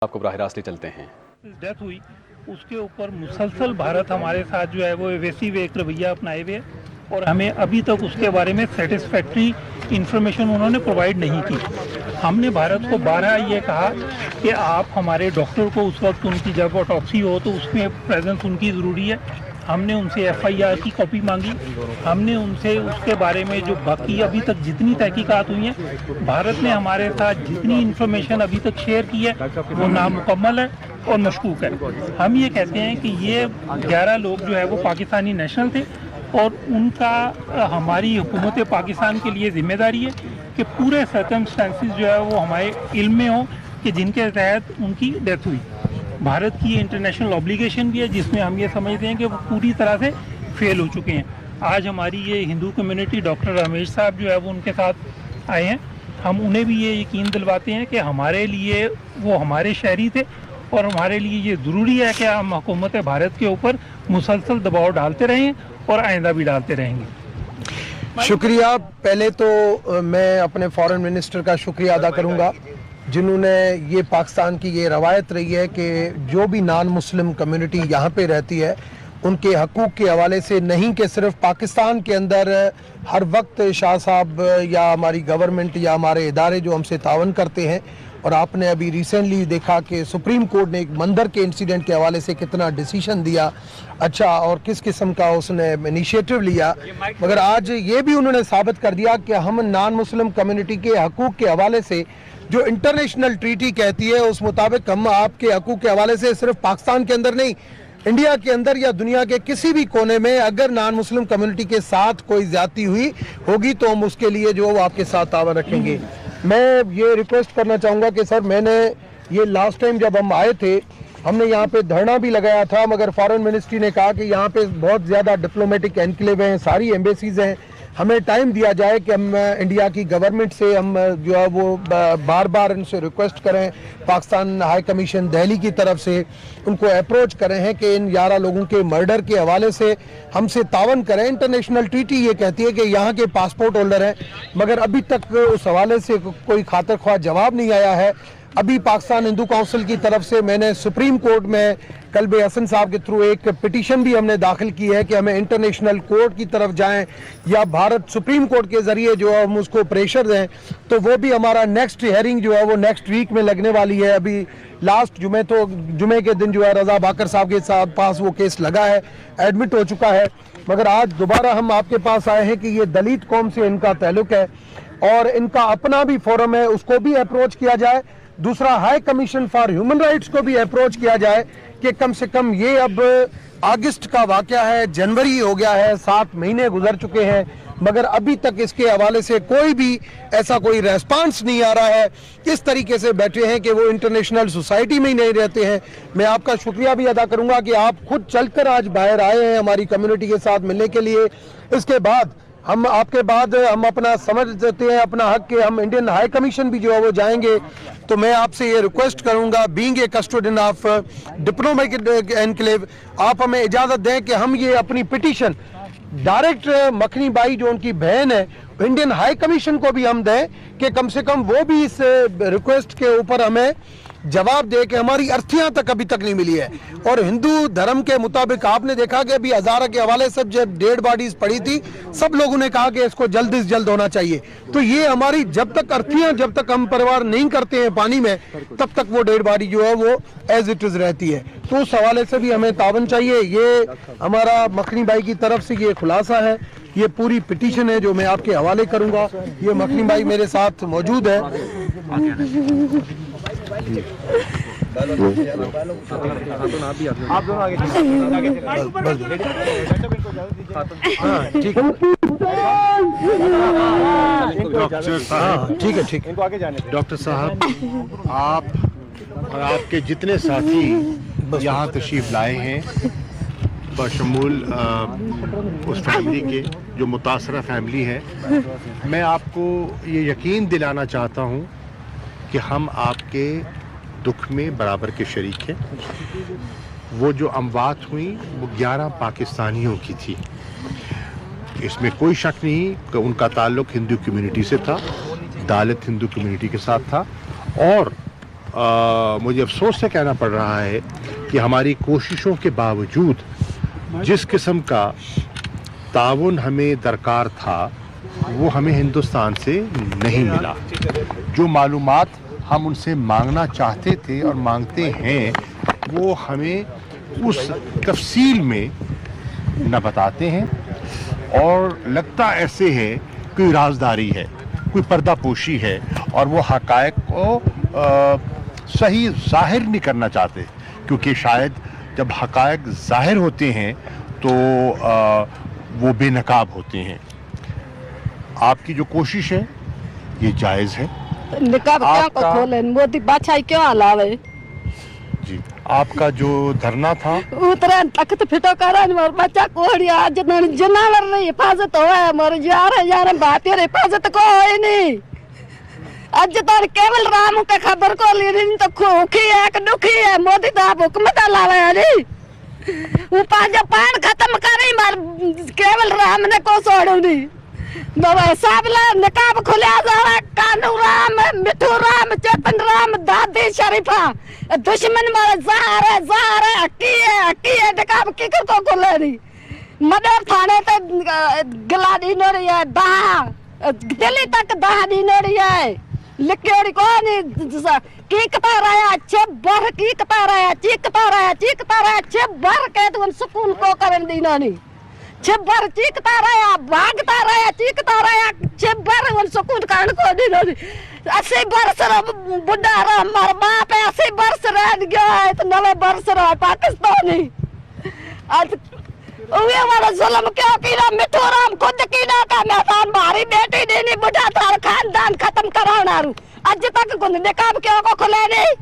आपको براہ راست لے چلتے ہیں. ڈیتھ ہوئی اس کے اوپر مسلسل بھارت ہمارے ساتھ جو ہے وہ ویسی ایک رویہ اپنائے ہوئے اور ہمیں ابھی تک اس کے بارے میں سیٹسفیکٹری انفارمیشن انہوں نے پرووائڈ نہیں کی. ہم نے بھارت کو بارہا یہ کہا کہ آپ ہمارے ڈاکٹر کو اس وقت ان کی جب آٹوپسی ہو تو اس میں پریزنس ان کی ضروری ہے. ہم نے ان سے FIR کی کاپی مانگی. ہم نے ان سے اس کے بارے میں جو باقی ابھی تک جتنی تحقیقات ہوئی ہیں بھارت نے ہمارے ساتھ جتنی انفارمیشن ابھی تک شیئر کی ہے وہ نامکمل ہے اور مشکوک ہے. ہم یہ کہتے ہیں کہ یہ 11 لوگ جو ہے وہ پاکستانی نیشنل تھے اور ان کا ہماری حکومت پاکستان کے لیے ذمہ داری ہے کہ پورے سرکمسٹانسز جو ہے وہ ہمارے علم میں ہوں کہ جن کے تحت ان کی ڈیتھ ہوئی. بھارت کی انٹرنیشنل اوبلیگیشن بھی ہے جس میں ہم یہ سمجھتے ہیں کہ وہ پوری طرح سے فیل ہو چکے ہیں. آج ہماری یہ ہندو کمیونٹی ڈاکٹر رمیش صاحب جو ہے وہ ان کے ساتھ آئے ہیں. ہم انہیں بھی یہ یقین دلواتے ہیں کہ ہمارے لیے وہ ہمارے شہری تھے اور ہمارے لیے یہ ضروری ہے کہ ہم حکومت بھارت کے اوپر مسلسل دباؤ ڈالتے رہیں اور آئندہ بھی ڈالتے رہیں گے. شکریہ. پہلے تو میں اپنے فارن منسٹر کا شکریہ ادا کروں گا جنہوں نے یہ پاکستان کی یہ روایت رہی ہے کہ جو بھی نان مسلم کمیونٹی یہاں پہ رہتی ہے ان کے حقوق کے حوالے سے نہیں کہ صرف پاکستان کے اندر ہر وقت شاہ صاحب یا ہماری گورنمنٹ یا ہمارے ادارے جو ہم سے تعاون کرتے ہیں. اور آپ نے ابھی ریسنٹلی دیکھا کہ سپریم کورٹ نے ایک مندر کے انسیڈنٹ کے حوالے سے کتنا ڈیسیشن دیا اچھا اور کس قسم کا اس نے انیشیٹو لیا. مگر آج یہ بھی انہوں نے ثابت کر دیا کہ ہم نان مسلم کمیونٹی کے حقوق کے حوالے سے جو انٹرنیشنل ٹریٹی کہتی ہے اس مطابق ہم آپ کے حقوق کے حوالے سے صرف پاکستان کے اندر نہیں انڈیا کے اندر یا دنیا کے کسی بھی کونے میں اگر نان مسلم کمیونٹی کے ساتھ کوئی زیادتی ہوئی ہوگی تو ہم اس کے لیے جو وہ آپ کے ساتھ تعاون رکھیں گے. میں یہ ریکویسٹ کرنا چاہوں گا کہ سر میں نے یہ لاسٹ ٹائم جب ہم آئے تھے ہم نے یہاں پہ دھرنا بھی لگایا تھا مگر فارن منسٹری نے کہا کہ یہاں پہ بہت زیادہ ڈپلومیٹک انکلیو ہیں ساری ایمبیسیز ہیں ہمیں ٹائم دیا جائے کہ ہم انڈیا کی گورنمنٹ سے ہم جو ہے وہ بار بار ان سے ریکویسٹ کریں پاکستان ہائی کمیشن دہلی کی طرف سے ان کو اپروچ کریں ہیں کہ ان 11 لوگوں کے مرڈر کے حوالے سے ہم سے تعاون کریں. انٹرنیشنل ٹریٹی یہ کہتی ہے کہ یہاں کے پاسپورٹ ہولڈر ہیں مگر ابھی تک اس حوالے سے کوئی خاطر خواہ جواب نہیں آیا ہے. ابھی پاکستان ہندو کونسل کی طرف سے میں نے سپریم کورٹ میں قلب حسن صاحب کے تھرو ایک پٹیشن بھی ہم نے داخل کی ہے کہ ہمیں انٹرنیشنل کورٹ کی طرف جائیں یا بھارت سپریم کورٹ کے ذریعے جو ہم اس کو پریشر دیں تو وہ بھی ہمارا نیکسٹ ہیئرنگ جو ہے وہ نیکسٹ ویک میں لگنے والی ہے. ابھی لاسٹ جمعے کے دن جو ہے رضا باکر صاحب کے پاس وہ کیس لگا ہے ایڈمٹ ہو چکا ہے مگر آج دوبارہ ہم آپ کے پاس آئے ہیں کہ یہ دلت قوم سے ان کا تعلق ہے اور ان کا اپنا بھی فورم ہے اس کو بھی اپروچ کیا جائے. دوسرا high commission for human rights کو بھی اپروچ کیا جائے کہ کم سے کم یہ اب اگست کا واقعہ ہے جنوری ہو گیا ہے 7 مہینے گزر چکے ہیں مگر ابھی تک اس کے حوالے سے کوئی بھی ایسا کوئی ریسپانس نہیں آ رہا ہے. اس طریقے سے بیٹھے ہیں کہ وہ انٹرنیشنل سوسائٹی میں ہی نہیں رہتے ہیں. میں آپ کا شکریہ بھی ادا کروں گا کہ آپ خود چل کر آج باہر آئے ہیں ہماری کمیونٹی کے ساتھ ملنے کے لیے. اس کے بعد ہم آپ کے بعد ہم اپنا سمجھ دیتے ہیں اپنا حق کہ ہم انڈین ہائی کمیشن بھی جو ہے وہ جائیں گے. تو میں آپ سے یہ ریکویسٹ کروں گا being a custodian of diplomatic enclave آپ ہمیں اجازت دیں کہ ہم یہ اپنی پٹیشن ڈائریکٹ مکھنی بائی جو ان کی بہن ہے انڈین ہائی کمیشن کو بھی ہم دیں کہ کم سے کم وہ بھی اس ریکویسٹ کے اوپر ہمیں جواب دے کہ ہماری ارتھیاں تک ابھی تک نہیں ملی ہے. اور ہندو دھرم کے مطابق آپ نے دیکھا کہ ابھی ہزارہ کے حوالے سے جب ڈیڈ باڈیز پڑی تھی سب لوگوں نے کہا کہ اس کو جلد از جلد ہونا چاہیے. تو یہ ہماری جب تک ارتھیاں جب تک ہم پروار نہیں کرتے ہیں پانی میں تب تک وہ ڈیڈ باڈی جو ہے وہ ایز اٹ از رہتی ہے. تو اس حوالے سے بھی ہمیں تعاون چاہیے. یہ ہمارا مکھنی بھائی کی طرف سے یہ خلاصہ ہے. یہ پوری پٹیشن ہے جو میں آپ کے حوالے کروں گا. یہ مکھنی بھائی میرے ساتھ موجود ہے. ڈاکٹر صاحب آپ اور آپ کے جتنے ساتھی یہاں تشریف لائے ہیں بشمول اس فیملی کے جو متاثرہ فیملی ہے میں آپ کو یہ یقین دلانا چاہتا ہوں کہ ہم آپ کے دکھ میں برابر کے شریک ہیں. وہ جو اموات ہوئیں وہ 11 پاکستانیوں کی تھی. اس میں کوئی شک نہیں کہ ان کا تعلق ہندو کمیونٹی سے تھا دالت ہندو کمیونٹی کے ساتھ تھا اور मुझे अफसोस से कहना पड़ रहा है कि हमारी कोशिशों के बावजूद जिस किस्म का ताउन हमें दरकार था वो हमें हिंदुस्तान से नहीं मिला। जो मालूमात हम उनसे मांगना चाहते थे और मांगते हैं वो हमें उस तफसील में न बताते हैं, और लगता ऐसे है कोई राजदारी है, कोई पर्दापोशी है, और वो हक़ाइक़ को सही ज़ाहिर नहीं करना चाहते, क्योंकि शायद जब हक़ाइक़ ज़ाहिर होते हैं तो वो बेनकाब होते हैं। आपकी जो कोशिश है ये जायज़ है। निकाब क्या को खोले, मोदी बादशाही क्यों हलावे जी। आपका जो धरना था उतरे तख्त फिटो करन मोर बच्चा कोड़िया आज जनावर नहीं हिफाजत होए, मोर यार भारतीय हिफाजत को होए नहीं। आज तो केवल राम के खबर को लेनी तो खूखी है कि दुखी है, मोदी तो आप हुकूमत लावे नहीं। वो पांच पान खत्म करे मार केवल राम ने को छोड़ू नहीं। बाबा साहब ला नकाब खुलिया जा कानू राम, मिठू राम, चेतन राम, दादी शरीफा दुश्मन मारे जार है हकी है नकाब की को खुले नहीं। मदर थाने ते गला दी नोरी है दा दिल्ली तक दा दी नोरी है लिखोड़ी कौन की कता रहा अच्छे बर की कता रहा चीकता रहा अच्छे बर के तो सुकून को करन दी नहीं। छिबर चीकता रहा भागता रहा चीकता रहा छिबर उन सुकून कारण को नहीं। 80 बरस बुढ़ा रहा मर बाप है, 80 बरस रह गया है तो 90 बरस रहा पाकिस्तानी। आज उवे वाला जुल्म क्यों कीना, मिठू राम खुद कीना का मैदान भारी बेटी देनी बुढ़ा थार खानदान खत्म कराना रू आज तक कुछ निकाब क्यों को खुले नहीं।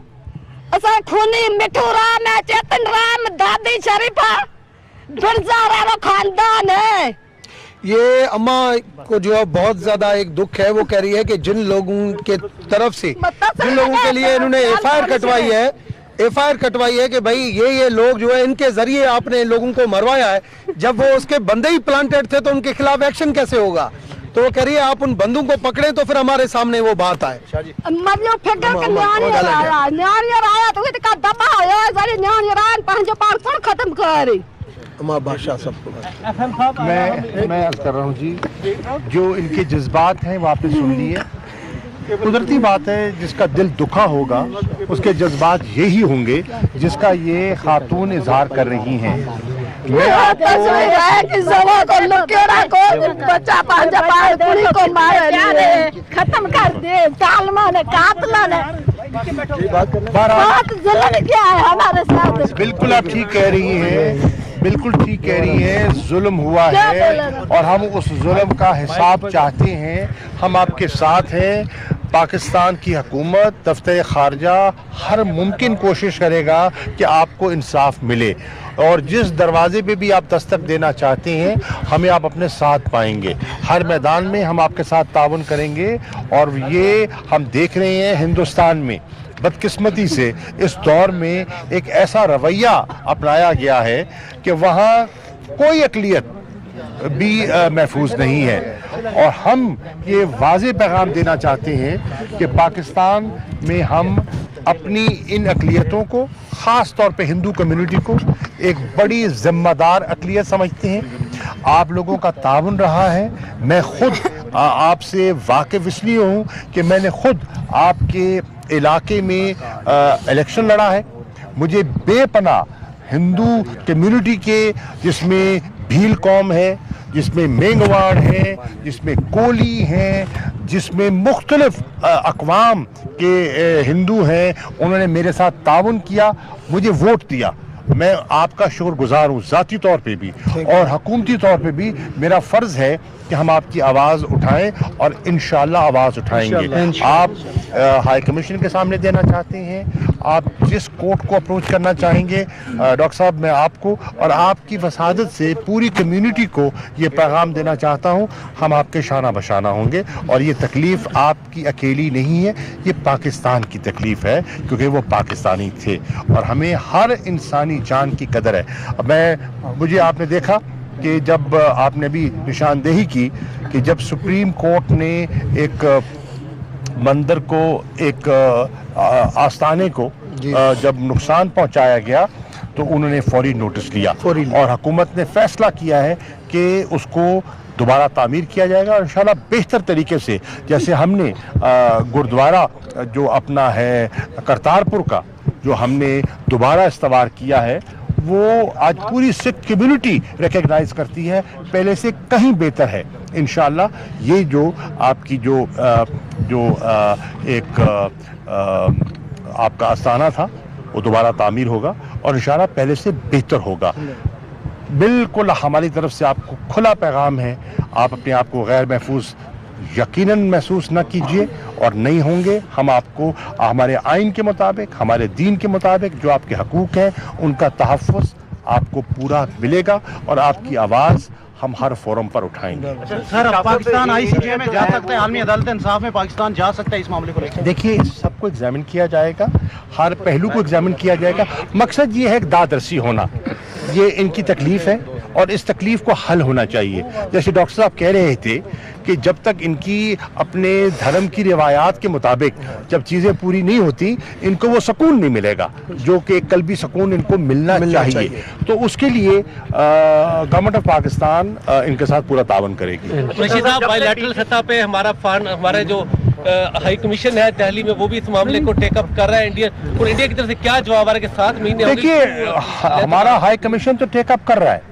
असा खूनी मिठू राम है, चेतन राम, दादी शरीफा बिरज़ारा खानदान है। ये अम्मा को जो है बहुत ज्यादा एक दुख है, वो कह रही है कि जिन लोगों के तरफ से जिन लोगों के लिए इन्होंने एफआईआर कटवाई है कि भाई ये लोग जो है इनके जरिए आपने लोगों को मरवाया है, जब वो उसके बंदे ही प्लांटेड थे तो उनके खिलाफ एक्शन कैसे होगा। तो वो कह रही है आप उन बंदों को पकड़े तो फिर हमारे सामने वो बात आए। मतलब फिगर के न्यारी आया तो इसका दबा होया सारी न्यारी रान पांच पार कौन खत्म करे। बादशाह सबको मैं अर्ज कर रहा हूँ जी, जो इनके जज्बात हैं वो आपने सुन लिए। कुदरती बात है, जिसका दिल दुखा होगा उसके जज्बात यही होंगे जिसका ये खातून इजहार कर रही हैं। मैं बच्चा पांचा पार पुरी को मारे खत्म कर दे तालमा ने कातला ने बात जुल्म क्या है हमारे साथ। बिल्कुल आप ठीक कह रही हैं, बिल्कुल ठीक कह रही हैं, जुल्म हुआ है और हम उस जुल्म का हिसाब चाहते हैं। हम आपके साथ हैं। पाकिस्तान की हुकूमत, दफ्तर खारजा हर मुमकिन कोशिश करेगा कि आपको इंसाफ मिले, और जिस दरवाजे पे भी आप दस्तक देना चाहते हैं हमें आप अपने साथ पाएंगे। हर मैदान में हम आपके साथ ताउन करेंगे। और ये हम देख रहे हैं हिंदुस्तान में बदकिस्मती से इस दौर में एक ऐसा रवैया अपनाया गया है कि वहाँ कोई अक़लियत भी महफूज नहीं है। और हम ये वाज़ेह पैगाम देना चाहते हैं कि पाकिस्तान में हम अपनी इन अक़लियतों को, ख़ास तौर पे हिंदू कम्युनिटी को, एक बड़ी ज़िम्मेदार अक़लियत समझते हैं। आप लोगों का ताउन रहा है। मैं खुद आपसे वाकिफ़ इसलिए हूँ कि मैंने खुद आपके इलाके में इलेक्शन लड़ा है। मुझे बेपनाह हिंदू कम्युनिटी के, जिसमें भील कौम है, जिसमें मेंगवाड़ है, जिसमें कोली हैं, जिसमें मुख्तलिफ अक़वाम के हिंदू हैं, उन्होंने मेरे साथ ताउन किया, मुझे वोट दिया। मैं आपका शुक्रगुजार हूँ ज़ाती तौर पे भी और हुकूमती तौर पे भी। मेरा फ़र्ज़ है कि हम आपकी आवाज़ उठाएं और इंशाअल्लाह आवाज़ उठाएंगे। आप हाई कमीशन के सामने देना चाहते हैं, आप जिस कोर्ट को अप्रोच करना चाहेंगे, डॉक्टर साहब मैं आपको और आपकी वसादत से पूरी कम्युनिटी को ये पैगाम देना चाहता हूँ, हम आपके शाना बशाना होंगे। और ये तकलीफ़ आपकी अकेली नहीं है, ये पाकिस्तान की तकलीफ़ है, क्योंकि वो पाकिस्तानी थे और हमें हर इंसानी जान की कदर है। मुझे आपने देखा कि जब आपने भी निशानदेही की कि जब सुप्रीम कोर्ट ने एक मंदिर को एक आस्थाने को जब नुकसान पहुंचाया गया तो उन्होंने फौरी नोटिस लिया और हुकूमत ने फैसला किया है कि उसको दोबारा तामीर किया जाएगा और इंशाल्लाह बेहतर तरीके से, जैसे हमने गुरुद्वारा जो अपना है करतारपुर का जो हमने दोबारा इस्तवार किया है, वो आज पूरी सिख कम्युनिटी रिकग्नाइज करती है, पहले से कहीं बेहतर है। इंशाल्लाह ये जो आपकी जो एक आपका आस्थाना था वो दोबारा तामीर होगा और इंशाल्लाह पहले से बेहतर होगा। बिल्कुल हमारी तरफ से आपको खुला पैगाम है, आप अपने आप को गैर महफूज यकीनन महसूस न कीजिए और नहीं होंगे। हम आपको हमारे आइन के मुताबिक, हमारे दीन के मुताबिक जो आपके हकूक़ हैं उनका तहफ़्फ़ुज़ आपको पूरा मिलेगा और आपकी आवाज़ हम हर फोरम पर उठाएंगे। सर, पाकिस्तान ICJ में जा सकता है, आलमी अदालत इंसाफ में पाकिस्तान जा सकता है इस मामले को लेकर? देखिए, सबको एग्जामिन किया जाएगा, हर पहलू को एग्जामिन किया जाएगा। मकसद ये है कि दादरसी होना, ये इनकी तकलीफ है और इस तकलीफ को हल होना चाहिए। जैसे डॉक्टर साहब कह रहे थे कि जब तक इनकी अपने धर्म की रिवायात के मुताबिक जब चीज़ें पूरी नहीं होती, इनको वो सुकून नहीं मिलेगा जो कि कल्बी सुकून इनको मिलना चाहिए। तो उसके लिए गवर्नमेंट ऑफ पाकिस्तान इनके साथ पूरा तावन करेगी। रशीद साहब, बायलैटरल सतह पे हमारा जो हाई कमीशन है दिल्ली में, वो भी इस मामले को टेकअप कर रहा है इंडिया, और इंडिया की तरफ से क्या जवाब आ रहा है कि 7 महीने? देखिए, हमारा हाई कमीशन तो टेकअप कर रहा है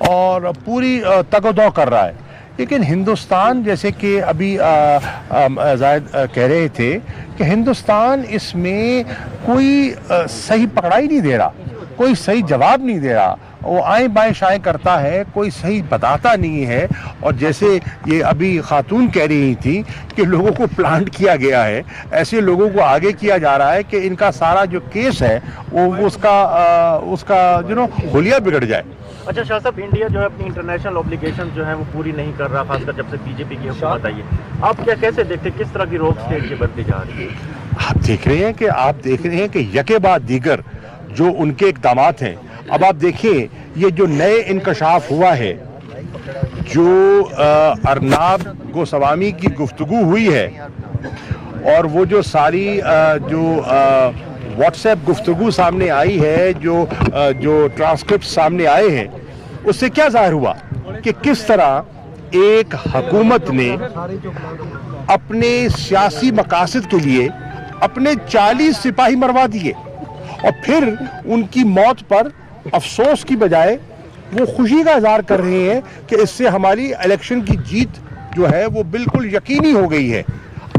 और पूरी तगोदो कर रहा है, लेकिन हिंदुस्तान, जैसे कि अभी जायद कह रहे थे कि हिंदुस्तान इसमें कोई सही पकड़ाई नहीं दे रहा, कोई सही जवाब नहीं दे रहा, वो आएँ बाएँ शाएँ करता है, कोई सही बताता नहीं है। और जैसे ये अभी खातून कह रही थी कि लोगों को प्लांट किया गया है, ऐसे लोगों को आगे किया जा रहा है कि इनका सारा जो केस है वो उसका होलिया बिगड़ जाए। अच्छा शाह साहब, इंडिया जो है अपनी इंटरनेशनल ऑब्लिगेशन जो है वो पूरी नहीं कर रहा, खासकर जब से बीजेपी की हुकूमत आई है। आप कैसे देखते, किस तरह की रोक स्टेट की बनती जा रही है? आप देख रहे हैं कि यके बाद दीगर जो उनके इक़दामात हैं। अब आप देखिए, ये जो नए इंकशाफ हुआ है, जो अरनाब गोस्वामी की गुफ्तगू हुई है और वो जो सारी जो व्हाट्सएप गुफ्तगू सामने आई है, जो ट्रांसक्रिप्ट सामने आए हैं, उससे क्या जाहिर हुआ कि किस तरह एक हुकूमत ने अपने सियासी मकासद के लिए अपने 40 सिपाही मरवा दिए और फिर उनकी मौत पर अफसोस की बजाय वो खुशी का इजहार कर रहे हैं कि इससे हमारी इलेक्शन की जीत जो है वो बिल्कुल यकीनी हो गई है।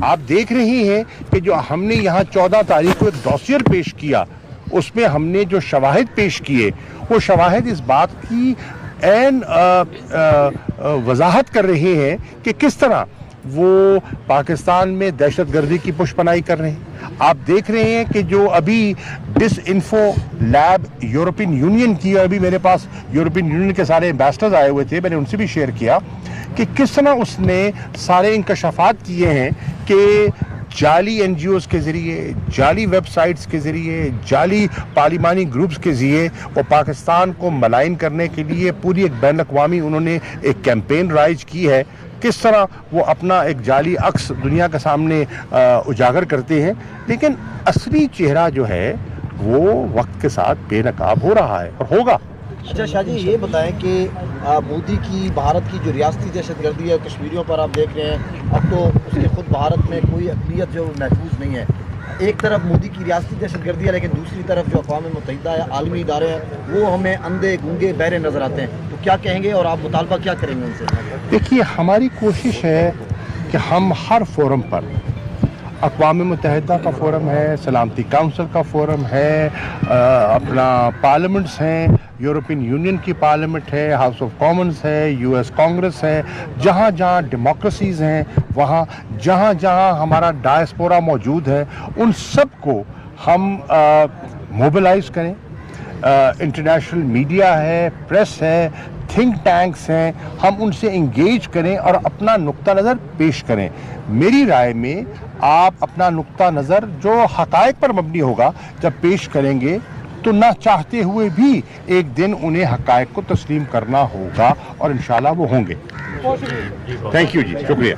आप देख रहे हैं कि जो हमने यहाँ 14 तारीख को एक डॉसियर पेश किया, उसमें हमने जो शवाहिद पेश किए, वो शवाहिद इस बात की ऐन वजाहत कर रहे हैं कि किस तरह वो पाकिस्तान में दहशतगर्दी की पुष्पनाई कर रहे हैं। आप देख रहे हैं कि जो अभी डिसइंफो लैब यूरोपियन यूनियन की, अभी मेरे पास यूरोपियन यूनियन के सारे एम्बेसडर्स आए हुए थे, मैंने उनसे भी शेयर किया कि किस तरह उसने सारे इंकशाफात किए हैं कि जाली NGOs के ज़रिए, जाली वेबसाइट्स के ज़रिए, जाली पार्लिमानी ग्रुप्स के ज़रिए वो पाकिस्तान को मलाइन करने के लिए पूरी एक बैन अक़वामी उन्होंने एक कैंपेन राइज की है। किस तरह वो अपना एक जाली अक्स दुनिया के सामने उजागर करते हैं, लेकिन असली चेहरा जो है वो वक्त के साथ बेनकाब हो रहा है और होगा। अच्छा शाह जी, ये बताएं कि मोदी की भारत की जो रियासती दहशतगर्दी है कश्मीरियों पर आप देख रहे हैं, अब तो उसके खुद भारत में कोई अक़लियत जो महफूज नहीं है। एक तरफ मोदी की रियासती दहशतगर्दी है, लेकिन दूसरी तरफ जो अक़वाम मुत्तहिदा है, आलमी इदारे हैं, वो हमें अंधे गूंगे बहरे नज़र आते हैं। तो क्या कहेंगे और आप मुतालबा क्या करेंगे उनसे? देखिए, हमारी कोशिश है कि हम हर फोरम पर, अक़वाम मुत्तहिदा का फोरम है, सलामती काउंसिल का फोरम है, अपना पार्लियामेंट्स हैं, यूरोपियन यूनियन की पार्लियामेंट है, हाउस ऑफ कॉमन्स है, US कांग्रेस है, जहाँ जहाँ डेमोक्रेसीज़ हैं, वहाँ जहाँ जहाँ हमारा डायस्पोरा मौजूद है, उन सब को हम मोबिलाइज करें। इंटरनेशनल मीडिया है, प्रेस है, थिंक टैंक्स हैं, हम उनसे इंगेज करें और अपना नुक्ता नज़र पेश करें। मेरी राय में आप अपना नुक्ता नज़र जो हक़ाइक़ पर मबनी होगा जब पेश करेंगे, तो ना चाहते हुए भी एक दिन उन्हें हक़ाइक़ को तस्लीम करना होगा और इंशाल्लाह वो होंगे। थैंक यू जी, शुक्रिया।